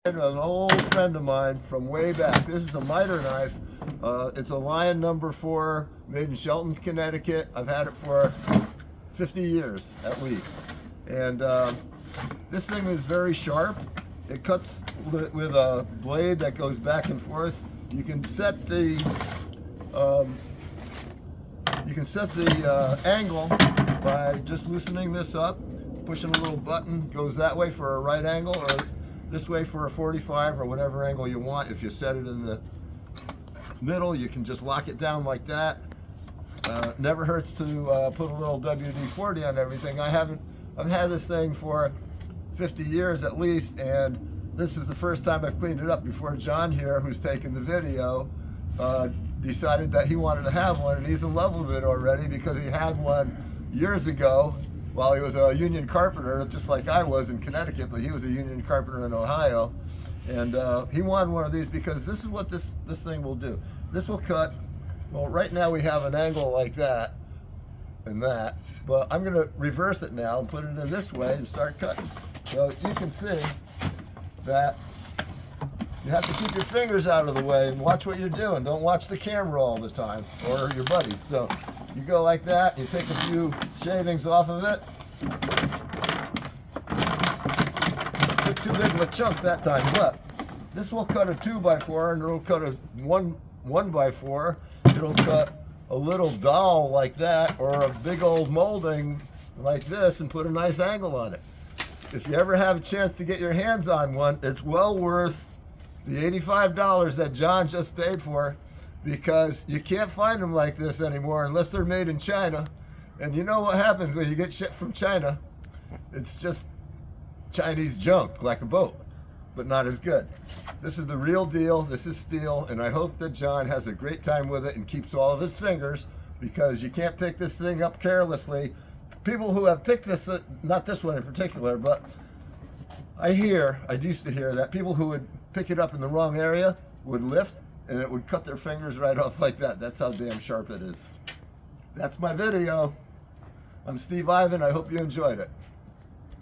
An old friend of mine from way back. This is a miter knife. It's a Lion number 4, made in Shelton, Connecticut. I've had it for 50 years at least. And this thing is very sharp. It cuts with a blade that goes back and forth. You can set the angle by just loosening this up, pushing a little button. Goes that way for a right angle, or this way for a 45, or whatever angle you want. If you set it in the middle, you can just lock it down like that. Never hurts to put a little WD-40 on everything. I've had this thing for 50 years at least, and this is the first time I've cleaned it up before John here, who's taking the video, decided that he wanted to have one, and he's in love with it already because he had one years ago while he was a union carpenter, just like I was in Connecticut, but he was a union carpenter in Ohio. And he wanted one of these because this is what this thing will do. This will cut, well, right now we have an angle like that and that, but I'm gonna reverse it now and put it in this way and start cutting. So you can see that you have to keep your fingers out of the way and watch what you're doing. Don't watch the camera all the time, or your buddies. So you go like that, you take a few shavings off of it. Took too big of a chunk that time, but this will cut a 2x4, and it'll cut a 1x4. It'll cut a little doll like that, or a big old molding like this, and put a nice angle on it. If you ever have a chance to get your hands on one, it's well worth the $85 that John just paid for, because you can't find them like this anymore unless they're made in China. And you know what happens when you get shit from China? It's just Chinese junk, like a boat, but not as good. This is the real deal. This is steel, and I hope that John has a great time with it and keeps all of his fingers, because you can't pick this thing up carelessly. People who have picked this, not this one in particular, but I used to hear that people who would pick it up in the wrong area would lift, and it would cut their fingers right off like that. That's how damn sharp it is. That's my video. I'm Steve Ivan. I hope you enjoyed it.